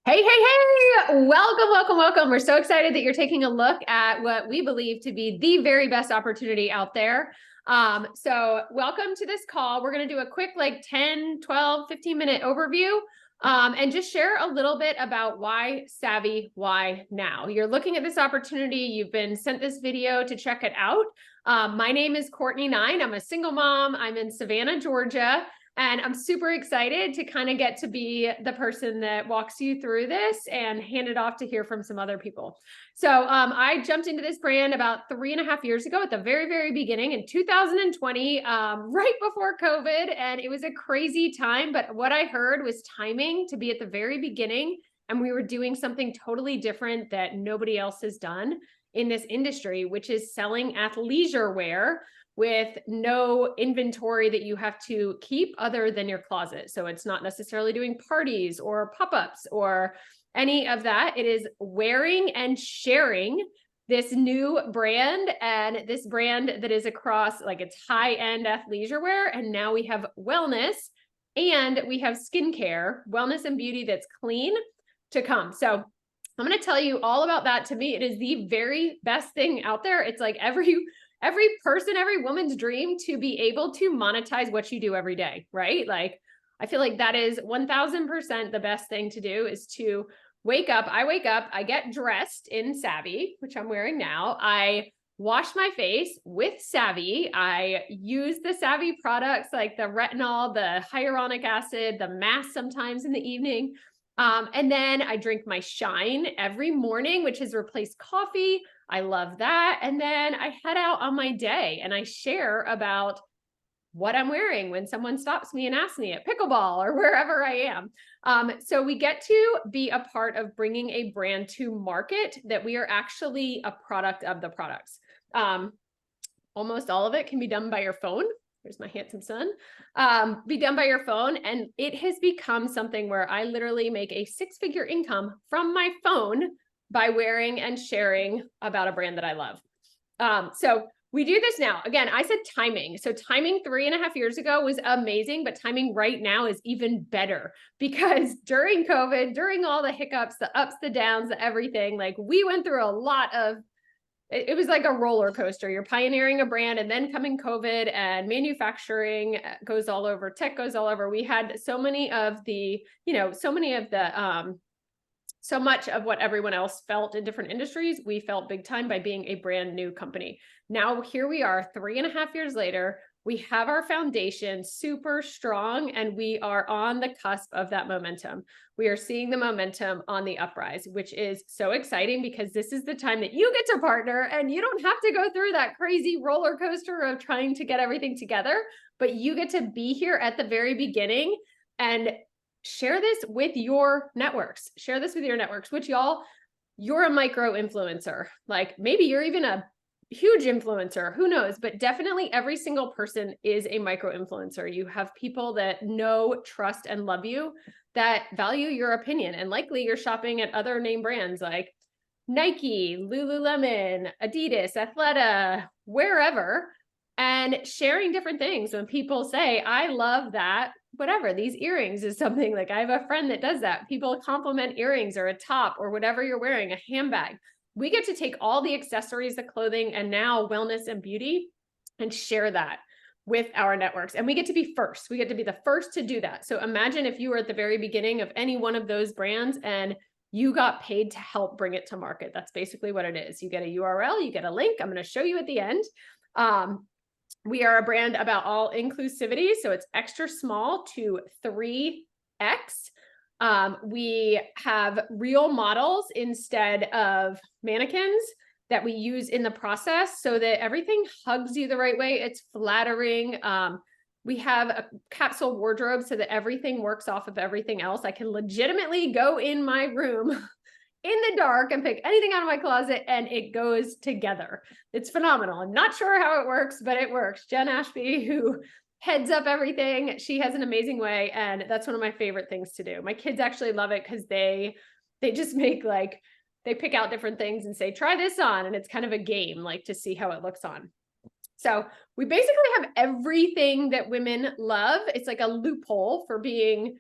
Hey, hey, hey! Welcome, welcome, welcome. We're so excited that you're taking a look at what we believe to be the very best opportunity out there. So welcome to this call. We're going to do a quick 10, 12, 15-minute overview and just share a little bit about why Savvy, why now. You're looking at this opportunity. You've been sent this video to check it out. My name is Courtney Nine. I'm a single mom. I'm in Savannah, Georgia. And I'm super excited to kind of get to be the person that walks you through this and hand it off to hear from some other people. So I jumped into this brand about 3.5 years ago at the very, very beginning in 2020, right before COVID. And it was a crazy time. But what I heard was timing to be at the very beginning. And we were doing something totally different that nobody else has done in this industry, which is selling athleisure wear with no inventory that you have to keep other than your closet. So it's not necessarily doing parties or pop-ups or any of that. It is wearing and sharing this new brand, and this brand that is across it's high-end athleisure wear. And now we have wellness and we have skincare, wellness and beauty that's clean to come. So I'm going to tell you all about that. To me, it is the very best thing out there. It's like every person, every woman's dream to be able to monetize what you do every day, right? I feel like that is 1000% the best thing to do is to wake up. I wake up, I get dressed in Savvy, which I'm wearing now. I wash my face with Savvy. I use the Savvy products like the retinol, the hyaluronic acid, the mask sometimes in the evening. And then I drink my Shine every morning, which has replaced coffee. I love that. And then I head out on my day and I share about what I'm wearing when someone stops me and asks me at pickleball or wherever I am. So we get to be a part of bringing a brand to market that we are actually a product of the products. Almost all of it can be done by your phone. There's my handsome son. Be done by your phone. And it has become something where I literally make a 6-figure income from my phone by wearing and sharing about a brand that I love. So we do this now. Again, I said timing. So timing 3.5 years ago was amazing, but timing right now is even better because during COVID, during all the hiccups, the ups, the downs, the everything, we went through a lot of it was like a roller coaster. You're pioneering a brand and then coming COVID and manufacturing goes all over, tech goes all over. We had so many of the, so much of what everyone else felt in different industries, we felt big time by being a brand new company. Now, here we are 3.5 years later. We have our foundation super strong and we are on the cusp of that momentum. We are seeing the momentum on the uprise, which is so exciting because this is the time that you get to partner and you don't have to go through that crazy roller coaster of trying to get everything together, but you get to be here at the very beginning and share this with your networks. Share this with your networks, which you're a micro influencer. Maybe you're even a huge influencer, who knows, but definitely every single person is a micro influencer. You have people that know, trust, and love you that value your opinion. And likely you're shopping at other name brands like Nike, Lululemon, Adidas, Athleta, wherever, and sharing different things. When people say, I love that, whatever, these earrings is something I have a friend that does that. People compliment earrings or a top or whatever you're wearing, a handbag. We get to take all the accessories, the clothing, and now wellness and beauty and share that with our networks. And we get to be first. We get to be the first to do that. So imagine if you were at the very beginning of any one of those brands and you got paid to help bring it to market. That's basically what it is. You get a URL, you get a link. I'm going to show you at the end. We are a brand about all inclusivity. So it's extra small to 3X. We have real models instead of mannequins that we use in the process so that everything hugs you the right way. It's flattering. We have a capsule wardrobe so that everything works off of everything else. I can legitimately go in my room in the dark and pick anything out of my closet and it goes together. It's phenomenal. I'm not sure how it works, but it works. Jen Ashby, who heads up everything, she has an amazing way. And that's one of my favorite things to do. My kids actually love it because they just make they pick out different things and say, try this on. And it's kind of a game, to see how it looks on. So we basically have everything that women love. It's like a loophole for being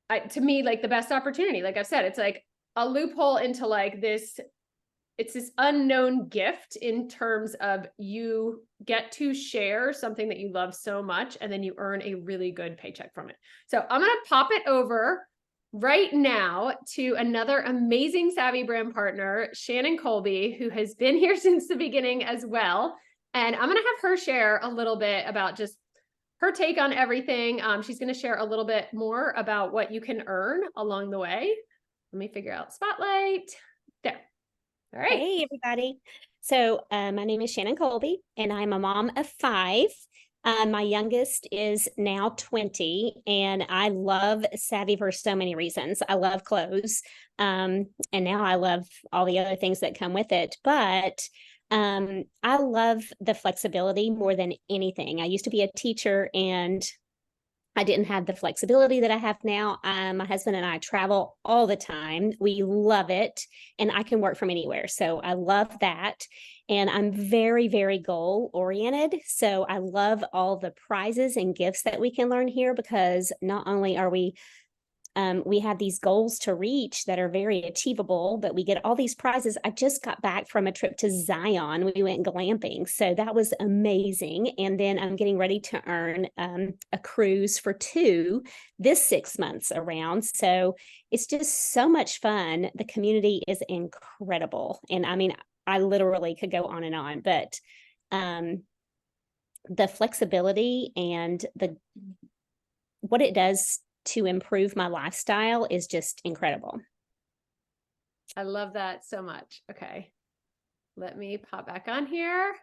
to me, like the best opportunity. Like I've said, it's like a loophole into like this, it's this unknown gift in terms of you get to share something that you love so much, and then you earn a really good paycheck from it. So I'm going to pop it over right now to another amazing Savvi brand partner, Shannon Colby, who has been here since the beginning as well. And I'm going to have her share a little bit about just her take on everything. She's going to share a little bit more about what you can earn along the way. Let me figure out spotlight. There. All right. Hey, everybody. So my name is Shannon Colby, and I'm a mom of 5. My youngest is now 20, and I love Savvi for so many reasons. I love clothes, and now I love all the other things that come with it. But I love the flexibility more than anything. I used to be a teacher, and I didn't have the flexibility that I have now. My husband and I travel all the time. We love it, and I can work from anywhere. So I love that. And I'm very, very goal oriented. So I love all the prizes and gifts that we can learn here, because not only are we have these goals to reach that are very achievable, but we get all these prizes. I just got back from a trip to Zion. We went glamping. So that was amazing. And then I'm getting ready to earn a cruise for 2 this 6 months around. So it's just so much fun. The community is incredible. And I mean, I literally could go on, but the flexibility and what it does to improve my lifestyle is just incredible. I love that so much. Okay. Let me pop back on here.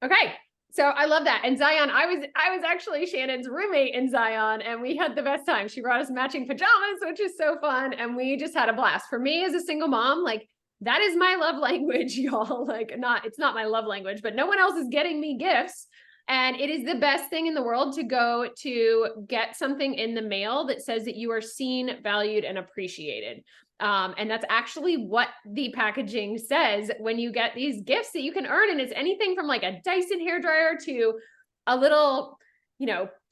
Okay. So I love that. And Zion, I was actually Shannon's roommate in Zion, and we had the best time. She brought us matching pajamas, which is so fun. And we just had a blast. For me as a single mom, like that is my love language, y'all. Like it's not my love language, but no one else is getting me gifts. And it is the best thing in the world to go to get something in the mail that says that you are seen, valued, and appreciated. And that's actually what the packaging says when you get these gifts that you can earn. And it's anything from like a Dyson hairdryer to a little,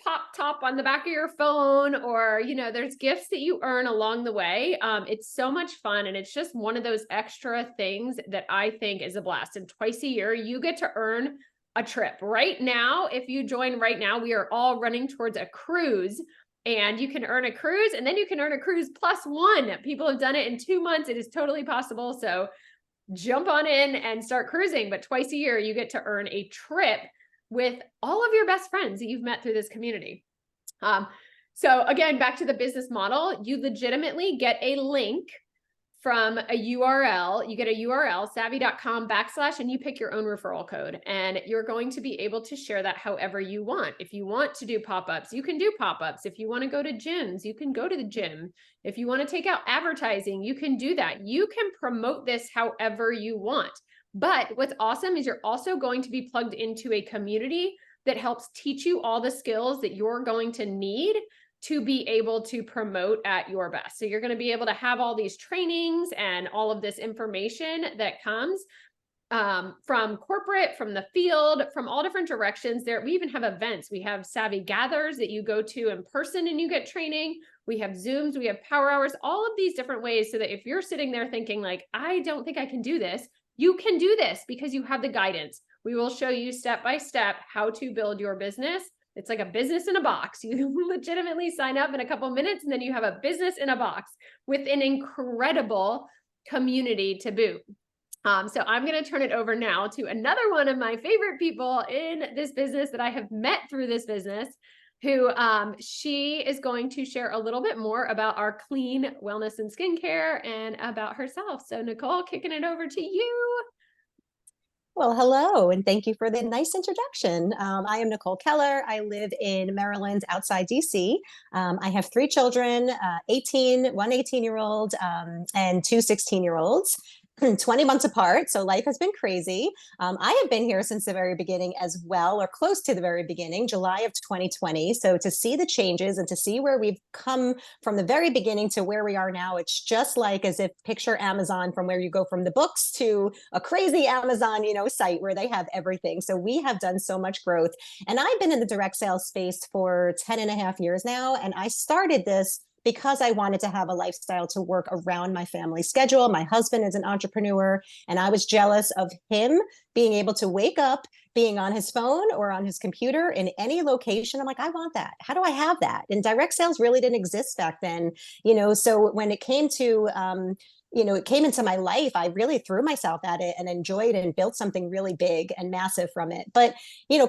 pop top on the back of your phone, or, there's gifts that you earn along the way. It's so much fun. And it's just one of those extra things that I think is a blast. And twice a year, you get to earn a trip. Right now, if you join right now, we are all running towards a cruise, and you can earn a cruise, and then you can earn a cruise +1. People have done it in 2 months. It is totally possible. So jump on in and start cruising. But twice a year, you get to earn a trip with all of your best friends that you've met through this community. So again, back to the business model, you legitimately get a link from a URL. You get a URL, savvi.com/ and you pick your own referral code, and you're going to be able to share that however you want. If you want to do pop-ups, you can do pop-ups. If you want to go to gyms, you can go to the gym. If you want to take out advertising, you can do that. You can promote this however you want. But what's awesome is you're also going to be plugged into a community that helps teach you all the skills that you're going to need to be able to promote at your best. So you're going to be able to have all these trainings and all of this information that comes from corporate, from the field, from all different directions. We even have events. We have Savvi Gathers that you go to in person and you get training. We have Zooms, we have power hours, all of these different ways, so that if you're sitting there thinking like, I don't think I can do this, you can do this because you have the guidance. We will show you step by step how to build your business. It's like a business in a box. You legitimately sign up in a couple minutes, and then you have a business in a box with an incredible community to boot. So I'm going to turn it over now to another one of my favorite people in this business that I have met through this business, who she is going to share a little bit more about our clean wellness and skincare and about herself. So Nicole, kicking it over to you. Well, hello, and thank you for the nice introduction. I am Nicole Keller. I live in Maryland, outside DC. I have 3 children, one 18-year-old and 2 16-year-olds. 20 months apart. So life has been crazy. I have been here since the very beginning as well, or close to the very beginning, July of 2020. So to see the changes and to see where we've come from the very beginning to where we are now, it's just like as if picture Amazon, from where you go from the books to a crazy Amazon, site where they have everything. So we have done so much growth. And I've been in the direct sales space for 10 and a half years now. And I started this because I wanted to have a lifestyle to work around my family schedule. My husband is an entrepreneur, and I was jealous of him being able to wake up, being on his phone or on his computer in any location. I'm like, I want that. How do I have that? And direct sales really didn't exist back then, so when it came to, it came into my life, I really threw myself at it and enjoyed and built something really big and massive from it. But,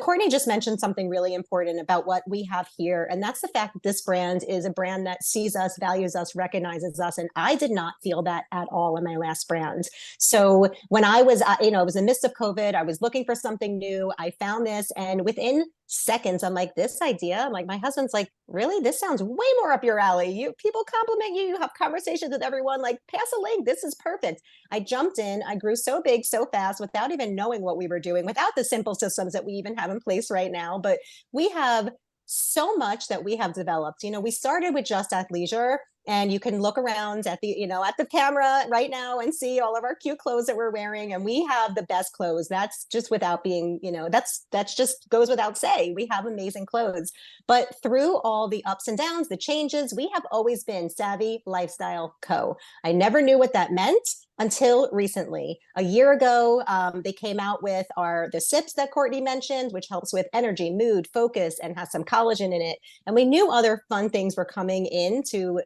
Courtney just mentioned something really important about what we have here. And that's the fact that this brand is a brand that sees us, values us, recognizes us. And I did not feel that at all in my last brand. So when I was, it was in the midst of COVID, I was looking for something new. I found this, and within seconds, I'm like, this idea, I'm like, my husband's like, really, this sounds way more up your alley. People compliment you, you have conversations with everyone, like, pass a link, this is perfect. I jumped in, I grew so big so fast without even knowing what we were doing, without the simple systems that we even have in place right now. But we have so much that we have developed. We started with just athleisure, and you can look around at the camera right now and see all of our cute clothes that we're wearing. And we have the best clothes. That's just without being, that's just goes without say. We have amazing clothes. But through all the ups and downs, the changes, we have always been Savvi Lifestyle Co. I never knew what that meant until recently. A year ago, they came out with the sips that Courtney mentioned, which helps with energy, mood, focus, and has some collagen in it. And we knew other fun things were coming in to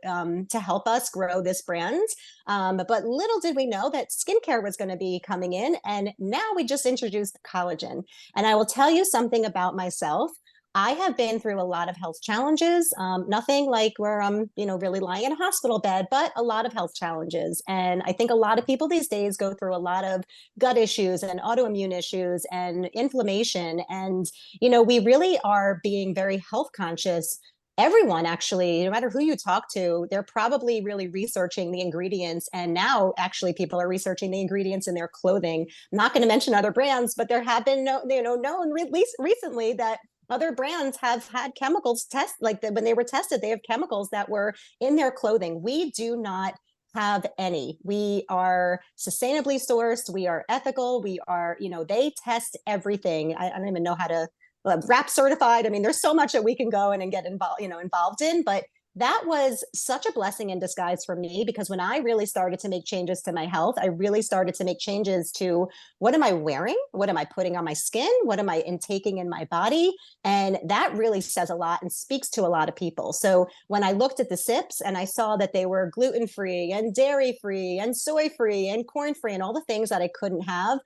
help us grow this brand. But little did we know that skincare was going to be coming in. And now we just introduced collagen. And I will tell you something about myself. I have been through a lot of health challenges, nothing like where I'm, really lying in a hospital bed, but a lot of health challenges. And I think a lot of people these days go through a lot of gut issues and autoimmune issues and inflammation. And, we really are being very health conscious. Everyone, actually, no matter who you talk to, they're probably really researching the ingredients. And now actually people are researching the ingredients in their clothing. I'm not going to mention other brands, but there have been known at least recently that other brands have had chemicals test, when they were tested, they have chemicals that were in their clothing. We do not have any. We are sustainably sourced. We are ethical. We are, they test everything. I don't even know how to RAP certified. I mean, there's so much that we can go in and get involved in, but that was such a blessing in disguise for me, because when I really started to make changes to my health, I really started to make changes to what am I wearing? What am I putting on my skin? What am I intaking in my body? And that really says a lot and speaks to a lot of people. So when I looked at the sips and I saw that they were gluten-free and dairy-free and soy-free and corn-free and all the things that I couldn't have,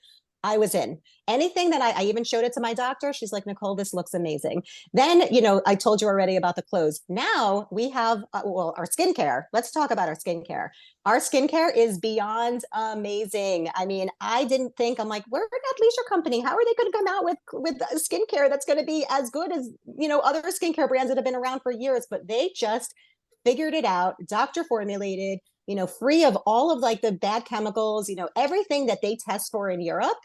I was in. Anything that I even showed it to my doctor. She's like, Nicole, this looks amazing. Then, I told you already about the clothes. Now we have, our skincare. Let's talk about our skincare. Our skincare is beyond amazing. I mean, I didn't think, I'm like, we're an athleisure company. How are they going to come out with skincare that's going to be as good as, other skincare brands that have been around for years? But they just figured it out, doctor formulated, free of all of the bad chemicals, everything that they test for in Europe.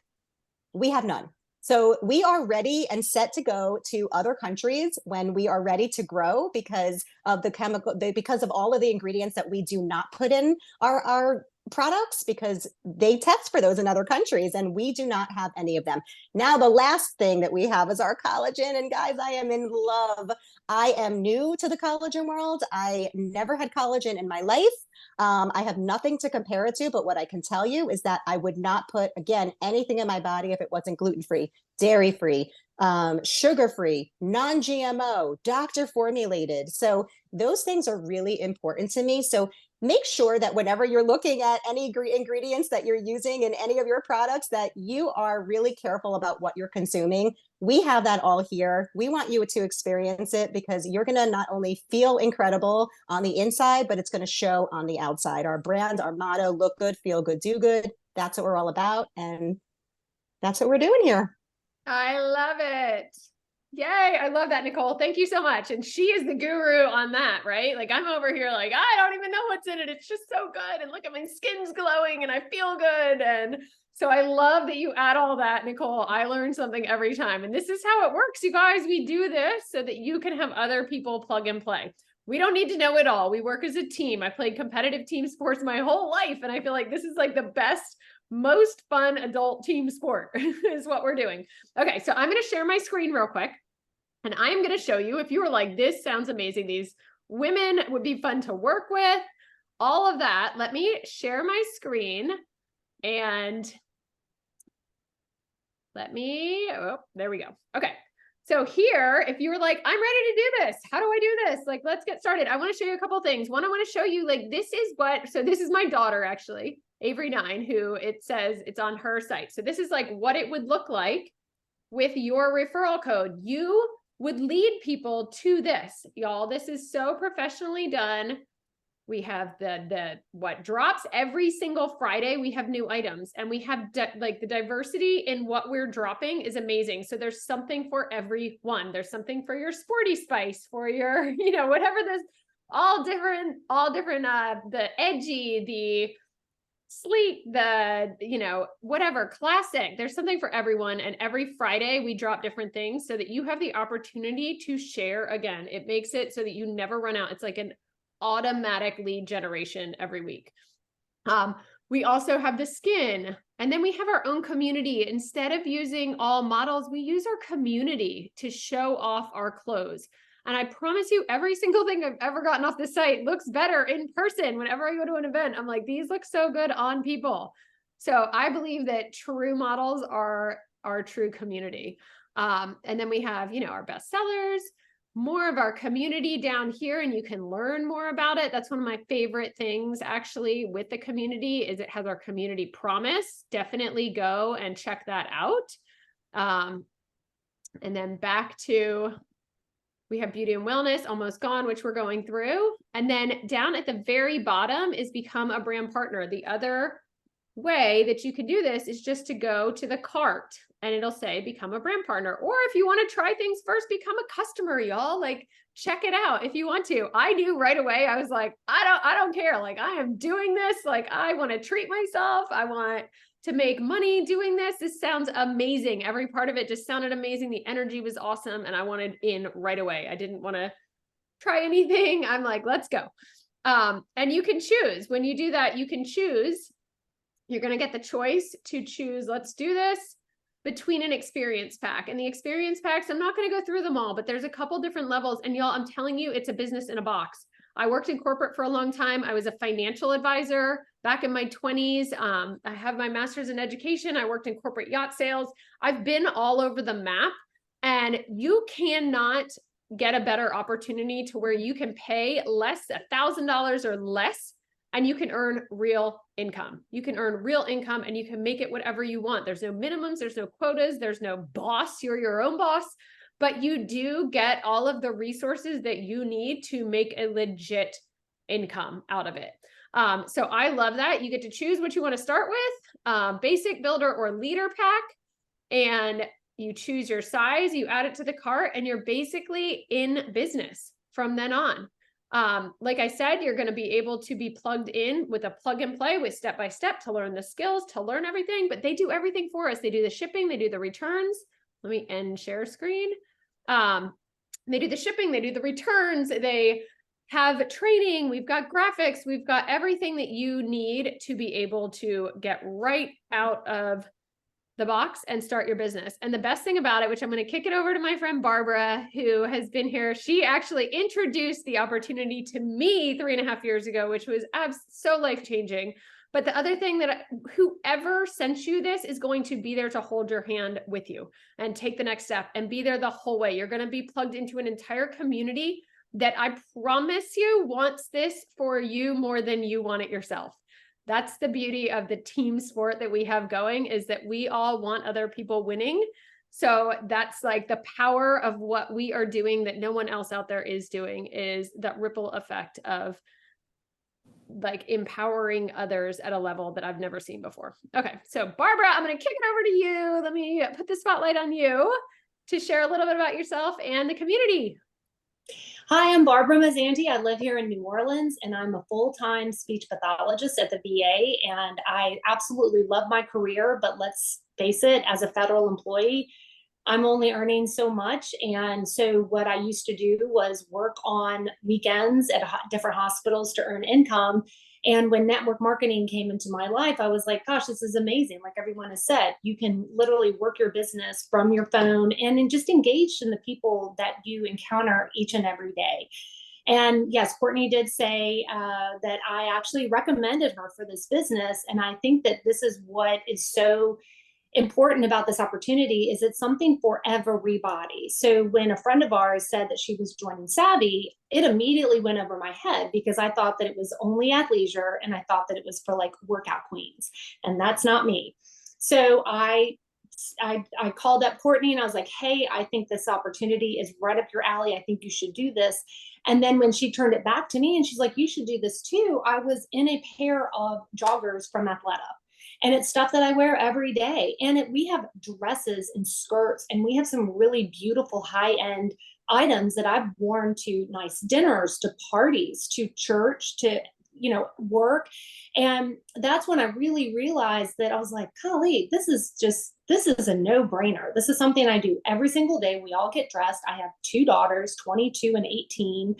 We have none. So we are ready and set to go to other countries when we are ready to grow, because of because of all of the ingredients that we do not put in our products, because they test for those in other countries and we do not have any of them. Now, the last thing that we have is our collagen. And guys, I am in love. I am new to the collagen world. I never had collagen in my life. I have nothing to compare it to, but what I can tell you is that I would not put, again, anything in my body if it wasn't gluten-free, dairy-free, sugar-free, non-GMO, doctor formulated. So those things are really important to me. So make sure that whenever you're looking at any ingredients that you're using in any of your products, that you are really careful about what you're consuming. We have that all here. We want you to experience it, because you're going to not only feel incredible on the inside, but it's going to show on the outside. Our brand, our motto, look good, feel good, do good. That's what we're all about. And that's what we're doing here. I love it. Yay. I love that, Nicole. Thank you so much. And she is the guru on that, right? Like I'm over here like, I don't even know what's in it. It's just so good. And look at my skin's glowing and I feel good. And so I love that you add all that, Nicole. I learn something every time. And this is how it works, you guys. We do this so that you can have other people plug and play. We don't need to know it all. We work as a team. I played competitive team sports my whole life. And I feel like this is like the best, most fun adult team sport is what we're doing. Okay, so I'm going to share my screen real quick. And I'm going to show you, if you were like, this sounds amazing, these women would be fun to work with, all of that. Let me share my screen and oh, there we go. Okay. So here, if you were like, I'm ready to do this, how do I do this? Like, let's get started. I want to show you a couple things. One, I want to show you like, this is my daughter, actually, Avery 9, who it says it's on her site. So this is like what it would look like with your referral code. You would lead people to this, y'all. This is so professionally done. We have what drops every single Friday. We have new items, and we have like the diversity in what we're dropping is amazing. So there's something for everyone. There's something for your sporty spice, for your, whatever. There's all different, the edgy, the sleek, the, whatever, classic. There's something for everyone. And every Friday we drop different things so that you have the opportunity to share again. It makes it so that you never run out. It's like an automatic lead generation every week. We also have the skin, and then we have our own community. Instead of using all models, we use our community to show off our clothes. And I promise you, every single thing I've ever gotten off the site looks better in person. Whenever I go to an event, I'm like, these look so good on people. So I believe that true models are our true community. And then we have, our best sellers, more of our community down here, and you can learn more about it. That's one of my favorite things actually with the community is it has our community promise. Definitely go and check that out. And then back to, we have beauty and wellness almost gone, which we're going through. And then down at the very bottom is become a brand partner. The other way that you can do this is just to go to the cart and it'll say become a brand partner. Or if you want to try things first, become a customer, y'all. Like, check it out if you want to. I knew right away. I was like, I don't care. Like, I am doing this. Like, I want to treat myself. I want to make money doing this. This sounds amazing. Every part of it just sounded amazing. The energy was awesome. And I wanted in right away. I didn't want to try anything. I'm like, let's go. And you can choose. When you do that, you can choose. You're going to get the choice to choose, let's do this, between an experience pack. And the experience packs, I'm not going to go through them all, but there's a couple different levels. And y'all, I'm telling you, it's a business in a box. I worked in corporate for a long time. I was a financial advisor back in my 20s. I have my master's in education. I worked in corporate yacht sales. I've been all over the map, and you cannot get a better opportunity to where you can pay less, $1,000 or less, and you can earn real income. You can earn real income and you can make it whatever you want. There's no minimums, there's no quotas, there's no boss. You're your own boss, but you do get all of the resources that you need to make a legit income out of it. So I love that. You get to choose what you want to start with, basic, builder, or leader pack, and you choose your size, you add it to the cart, and you're basically in business from then on. Like I said, you're going to be able to be plugged in with a plug and play with step-by-step to learn the skills, to learn everything, but they do everything for us. They do the shipping, they do the returns. Let me end share screen. They do the shipping, they do the returns, they have training, we've got graphics, we've got everything that you need to be able to get right out of the box and start your business. And the best thing about it, which I'm going to kick it over to my friend Barbara, who has been here. She actually introduced the opportunity to me 3.5 years ago, which was so life-changing. But the other thing that whoever sent you this is going to be there to hold your hand with you and take the next step and be there the whole way. You're going to be plugged into an entire community that I promise you wants this for you more than you want it yourself. That's the beauty of the team sport that we have going, is that we all want other people winning. So that's like the power of what we are doing that no one else out there is doing, is that ripple effect of like empowering others at a level that I've never seen before. Okay. So Barbara, I'm going to kick it over to you. Let me put the spotlight on you. to share a little bit about yourself and the community. Hi, I'm Barbara Mazzanti. I live here in New Orleans, and I'm a full-time speech pathologist at the VA, and I absolutely love my career, but let's face it, as a federal employee, I'm only earning so much. And so what I used to do was work on weekends at different hospitals to earn income. And when network marketing came into my life, I was like, gosh, this is amazing. Like everyone has said, you can literally work your business from your phone and just engage in the people that you encounter each and every day. And yes, Courtney did say that I actually recommended her for this business. And I think that this is what is so important about this opportunity is it's something for everybody. So when a friend of ours said that she was joining Savvi, it immediately went over my head because I thought that it was only athleisure and I thought that it was for like workout queens, and that's not me. So I called up Courtney and I was like, hey, I think this opportunity is right up your alley. I think you should do this. And then when she turned it back to me and she's like, you should do this too, I was in a pair of joggers from Athleta. And it's stuff that I wear every day. And we have dresses and skirts, and we have some really beautiful high-end items that I've worn to nice dinners, to parties, to church, to work. And that's when I really realized that I was like, golly, this is a no-brainer. This is something I do every single day. We all get dressed. I have two daughters, 22 and 18.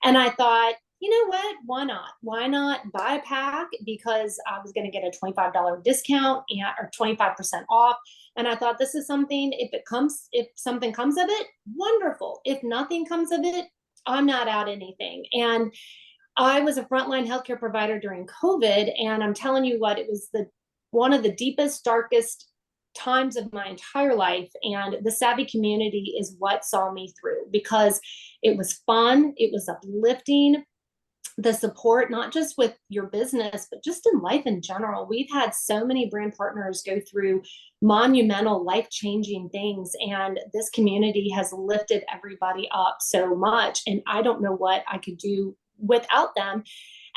And I thought, you know what? Why not? Why not buy a pack? Because I was going to get a $25 discount or 25% off. And I thought, this is something, if something comes of it, wonderful. If nothing comes of it, I'm not out anything. And I was a frontline healthcare provider during COVID. And I'm telling you what, it was one of the deepest, darkest times of my entire life. And the Savvi community is what saw me through, because it was fun. It was uplifting. The support, not just with your business, but just in life in general. We've had so many brand partners go through monumental, life-changing things, and this community has lifted everybody up so much. And I don't know what I could do without them.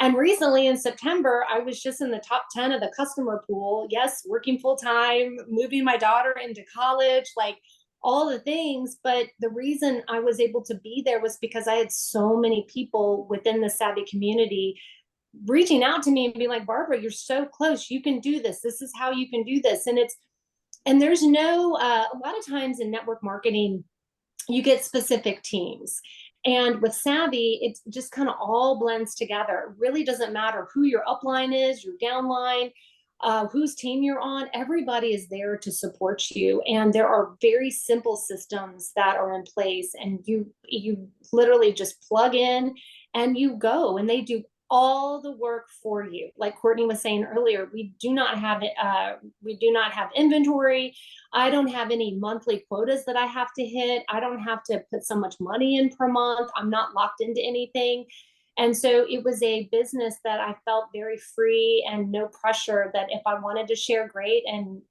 And recently in September, I was just in the top 10 of the customer pool. Yes, working full-time, moving my daughter into college, like all the things. But the reason I was able to be there was because I had so many people within the Savvi community reaching out to me and being like, Barbara, you're so close. You can do this. This is how you can do this. And there's no, a lot of times in network marketing, you get specific teams. And with Savvi, it just kind of all blends together. It really doesn't matter who your upline is, your downline, whose team you're on. Everybody is there to support you. And there are very simple systems that are in place. And you literally just plug in and you go, and they do all the work for you. Like Courtney was saying earlier, we do not have inventory. I don't have any monthly quotas that I have to hit. I don't have to put so much money in per month. I'm not locked into anything. And so it was a business that I felt very free and no pressure, that if I wanted to share, great. And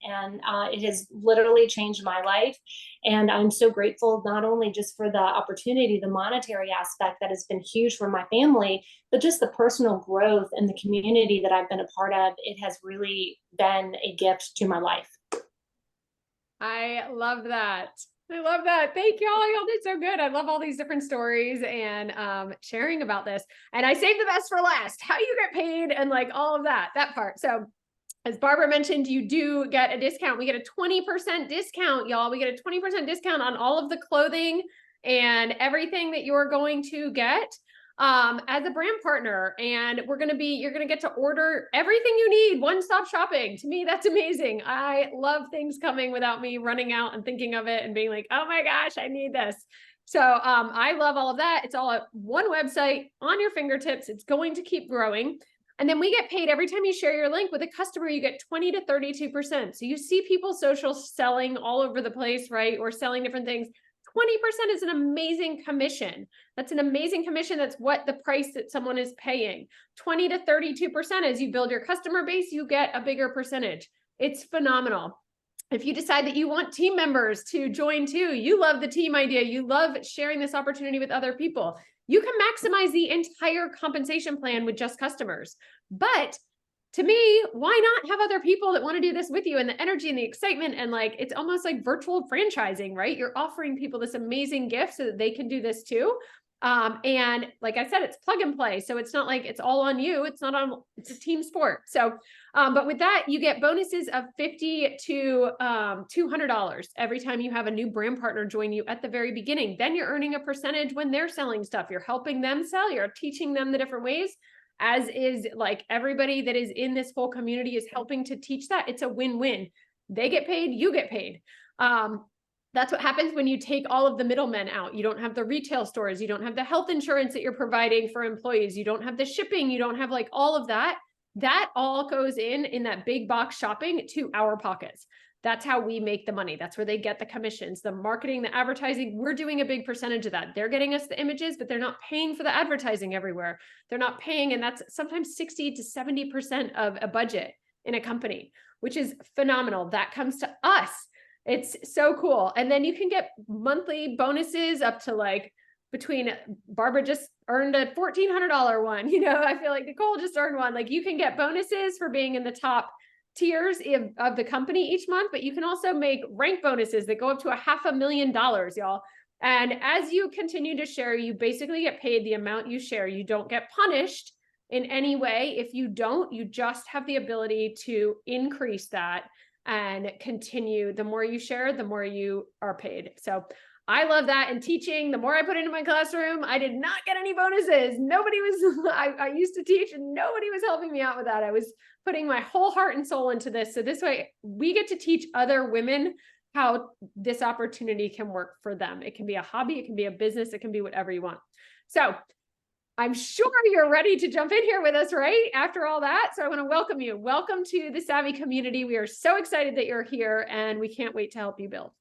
it has literally changed my life. And I'm so grateful, not only just for the opportunity, the monetary aspect that has been huge for my family, but just the personal growth and the community that I've been a part of. It has really been a gift to my life. I love that. I love that. Thank y'all. Y'all did so good. I love all these different stories and sharing about this. And I saved the best for last, how you get paid and like all of that part. So as Barbara mentioned, you do get a discount. We get a 20% discount, y'all. We get a 20% discount on all of the clothing and everything that you're going to get as a brand partner. And you're going to get to order everything you need, one-stop shopping. To me, that's amazing. I love things coming without me running out and thinking of it and being like, oh my gosh, I need this. So I love all of that. It's all at one website on your fingertips. It's going to keep growing. And then we get paid every time you share your link with a customer. You get 20 to 32%. So you see people social selling all over the place, right? Or selling different things. 20% is an amazing commission. That's an amazing commission. That's what the price that someone is paying. 20 to 32%. As you build your customer base, you get a bigger percentage. It's phenomenal. If you decide that you want team members to join too, you love the team idea, you love sharing this opportunity with other people, you can maximize the entire compensation plan with just customers. But to me, why not have other people that want to do this with you, and the energy and the excitement, and like, it's almost like virtual franchising, right? You're offering people this amazing gift so that they can do this too. And like I said, it's plug and play. So it's not like it's all on you. It's a team sport. So, but with that, you get bonuses of $50 to $200 every time you have a new brand partner join you at the very beginning. Then you're earning a percentage when they're selling stuff. You're helping them sell, you're teaching them the different ways, as is like everybody that is in this whole community is helping to teach that. It's a win-win. They get paid, you get paid. That's what happens when you take all of the middlemen out. You don't have the retail stores. You don't have the health insurance that you're providing for employees. You don't have the shipping. You don't have like all of that. That all goes in that big box shopping to our pockets. That's how we make the money. That's where they get the commissions, the marketing, the advertising. We're doing a big percentage of that. They're getting us the images, but they're not paying for the advertising everywhere. They're not paying. And that's sometimes 60 to 70% of a budget in a company, which is phenomenal. That comes to us. It's so cool. And then you can get monthly bonuses up to like between, Barbara just earned a $1,400 one. You know, I feel like Nicole just earned one. Like, you can get bonuses for being in the top tiers of the company each month, but you can also make rank bonuses that go up to $500,000, y'all. And as you continue to share, you basically get paid the amount you share. You don't get punished in any way. If you don't, you just have the ability to increase that and continue. The more you share, the more you are paid. So I love that. And teaching, the more I put into my classroom, I did not get any bonuses. Nobody was, I used to teach and nobody was helping me out with that. I was putting my whole heart and soul into this. So this way we get to teach other women how this opportunity can work for them. It can be a hobby, it can be a business, it can be whatever you want. So I'm sure you're ready to jump in here with us, right? After all that. So I want to welcome you. Welcome to the Savvi community. We are so excited that you're here and we can't wait to help you build.